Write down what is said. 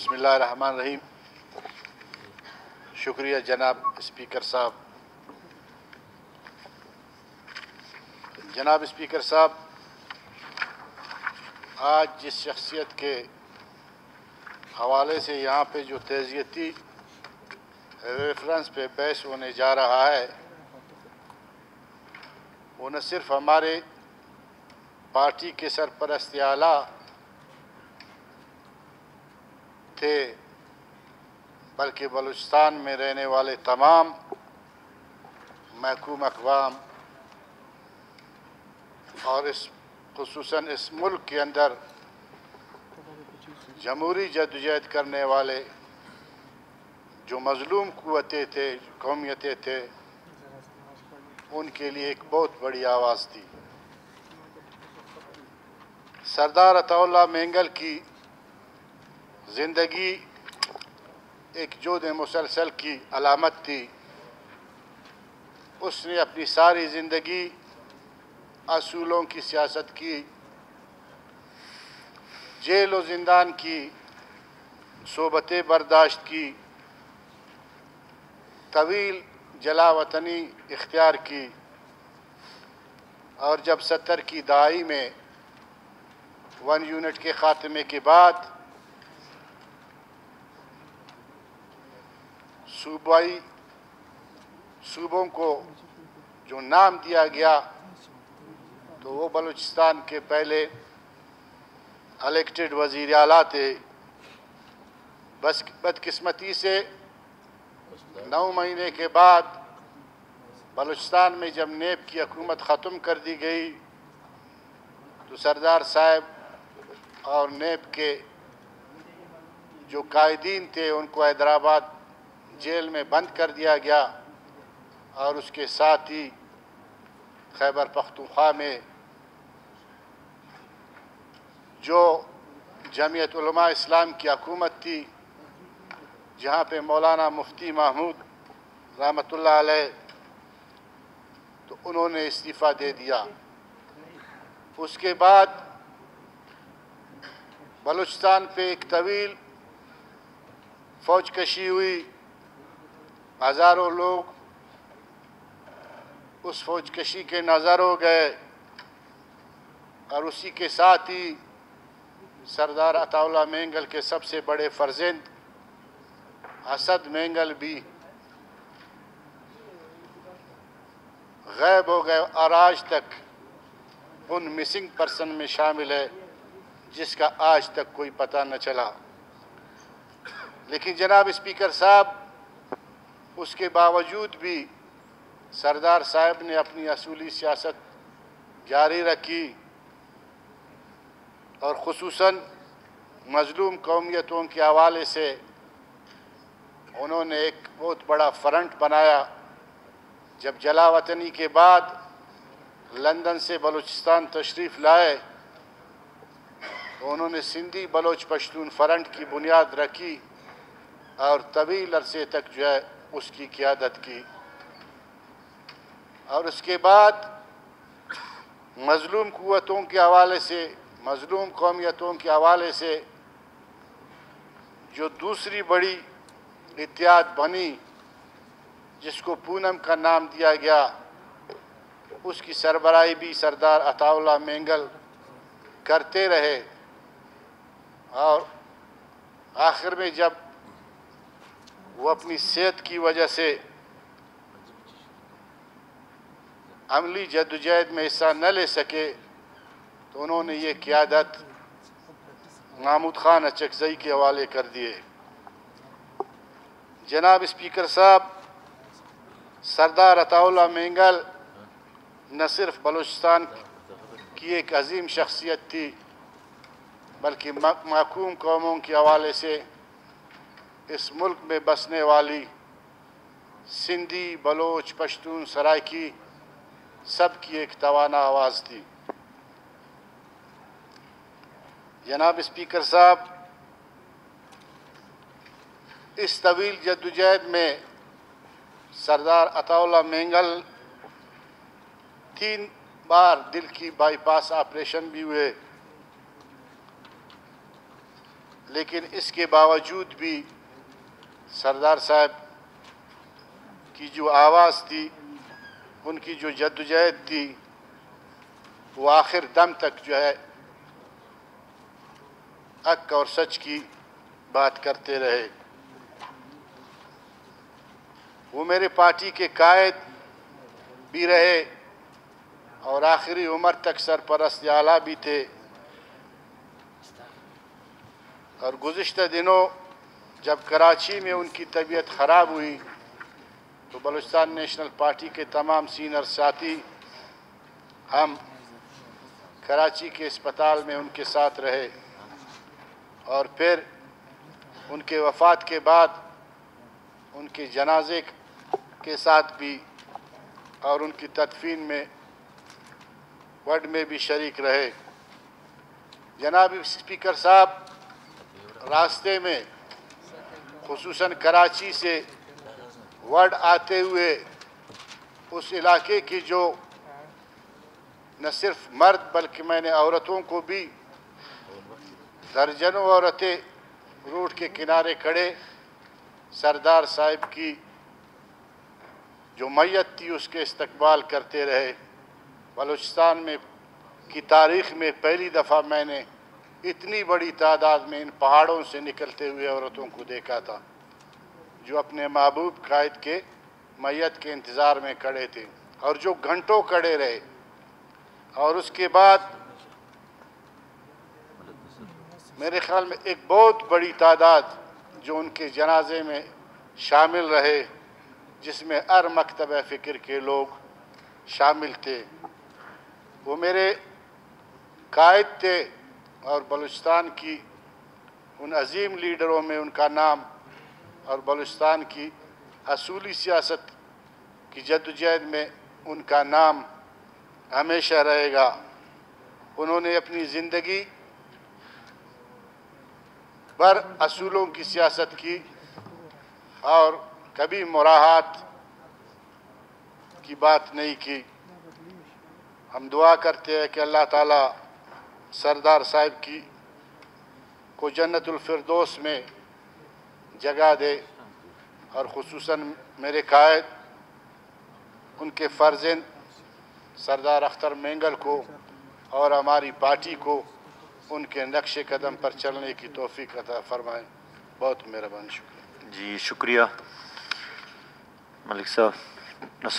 بسم اللہ الرحمن الرحیم۔ شکریہ جناب اسپیکر صاحب۔ جناب اسپیکر صاحب، آج جس شخصیت کے حوالے سے یہاں پہ جو تعزیتی ریفرنس پہ بحث ہونے جا رہا ہے، وہ نہ صرف ہمارے پارٹی کے سرپرست اعلیٰ تھے بلکہ بلوچستان میں رہنے والے تمام محکوم اقوام اور خصوصاً اس ملک کے اندر جمہوری جدوجہد کرنے والے جو مظلوم قوتیں تھے، قومیتیں تھے، ان کے لیے ایک بہت بڑی آواز تھی۔ سردار عطا اللہ مینگل کی زندگی ایک جود مسلسل کی علامت تھی۔ اس نے اپنی ساری زندگی اصولوں کی سیاست کی، جیل و زندان کی صحبتیں برداشت کی، طویل جلا وطنی اختیار کی، اور جب 70 کی دہائی میں 1 یونٹ کے خاتمے کے بعد صوبوں کو جو نام دیا گیا تو وہ بلوچستان کے پہلے الیکٹڈ وزیر اعلیٰ تھے۔ بس بدقسمتی سے 9 مہینے کے بعد بلوچستان میں جب نیب کی حکومت ختم کر دی گئی تو سردار صاحب اور نیب کے جو قائدین تھے ان کو حیدرآباد جیل میں بند کر دیا گیا، اور اس کے ساتھ ہی خیبر پختونخوا میں جو جمعیت علماء اسلام کی حکومت تھی، جہاں پہ مولانا مفتی محمود رحمۃ اللہ علیہ، تو انہوں نے استعفیٰ دے دیا۔ اس کے بعد بلوچستان پہ ایک طویل فوج کشی ہوئی، ہزاروں لوگ اس فوج کشی کے نظر ہو گئے، اور اسی کے ساتھ ہی سردار عطا اللہ مینگل کے سب سے بڑے فرزند اسد مینگل بھی غائب ہو گئے، اور آج تک ان مسنگ پرسن میں شامل ہے جس کا آج تک کوئی پتہ نہ چلا۔ لیکن جناب اسپیکر صاحب، اس کے باوجود بھی سردار صاحب نے اپنی اصولی سیاست جاری رکھی، اور خصوصاً مظلوم قومیتوں کے حوالے سے انہوں نے ایک بہت بڑا فرنٹ بنایا۔ جب جلا وطنی کے بعد لندن سے بلوچستان تشریف لائے تو انہوں نے سندھی بلوچ پشتون فرنٹ کی بنیاد رکھی، اور طویل عرصے تک جو ہے اس کی قیادت کی۔ اور اس کے بعد مظلوم قوتوں کے حوالے سے، مظلوم قومیتوں کے حوالے سے جو دوسری بڑی اتحاد بنی، جس کو پونم کا نام دیا گیا، اس کی سربراہی بھی سردار عطا اللہ مینگل کرتے رہے، اور آخر میں جب وہ اپنی صحت کی وجہ سے عملی جدوجہد میں حصہ نہ لے سکے تو انہوں نے یہ قیادت محمود خان اچکزئی کے حوالے کر دیے۔ جناب اسپیکر صاحب، سردار عطا اللہ مینگل نہ صرف بلوچستان کی ایک عظیم شخصیت تھی بلکہ محکوم قوموں کے حوالے سے اس ملک میں بسنے والی سندھی، بلوچ، پشتون، سرائکی سب کی ایک توانا آواز تھی۔ جناب اسپیکر صاحب، اس طویل جدوجہد میں سردار عطا اللہ مینگل 3 بار دل کی بائی پاس آپریشن بھی ہوئے۔ لیکن اس کے باوجود بھی سردار صاحب کی جو آواز تھی، ان کی جو جدوجہد تھی، وہ آخر دم تک جو ہے حق اور سچ کی بات کرتے رہے۔ وہ میرے پارٹی کے قائد بھی رہے اور آخری عمر تک سرپرست اعلیٰ بھی تھے، اور گزشتہ دنوں جب کراچی میں ان کی طبیعت خراب ہوئی تو بلوچستان نیشنل پارٹی کے تمام سینئر ساتھی ہم کراچی کے اسپتال میں ان کے ساتھ رہے، اور پھر ان کے وفات کے بعد ان کے جنازے کے ساتھ بھی اور ان کی تدفین میں وڈ میں بھی شریک رہے۔ جناب اسپیکر صاحب، راستے میں خصوصاً کراچی سے وڈ آتے ہوئے اس علاقے کی جو نہ صرف مرد بلکہ میں نے عورتوں کو بھی، درجنوں عورتیں روڈ کے کنارے کھڑے سردار صاحب کی جو میت تھی اس کے استقبال کرتے رہے۔ بلوچستان میں کی تاریخ میں پہلی دفعہ میں نے اتنی بڑی تعداد میں ان پہاڑوں سے نکلتے ہوئے عورتوں کو دیکھا تھا جو اپنے محبوب قائد کے میت کے انتظار میں کھڑے تھے، اور جو گھنٹوں کھڑے رہے۔ اور اس کے بعد میرے خیال میں ایک بہت بڑی تعداد جو ان کے جنازے میں شامل رہے، جس میں ہر مکتبہ فکر کے لوگ شامل تھے۔ وہ میرے قائد تھے اور بلوچستان کی ان عظیم لیڈروں میں ان کا نام اور بلوچستان کی اصولی سیاست کی جدوجہد میں ان کا نام ہمیشہ رہے گا۔ انہوں نے اپنی زندگی پر اصولوں کی سیاست کی اور کبھی مراحت کی بات نہیں کی۔ ہم دعا کرتے ہیں کہ اللہ تعالیٰ سردار صاحب کی کو جنت الفردوس میں جگہ دے، اور خصوصاً میرے قائد، ان کے فرزند سردار اختر مینگل کو اور ہماری پارٹی کو ان کے نقش قدم پر چلنے کی توفیق عطا فرمائیں۔ بہت مہربانی، شکریہ۔ جی شکریہ ملک صاحب۔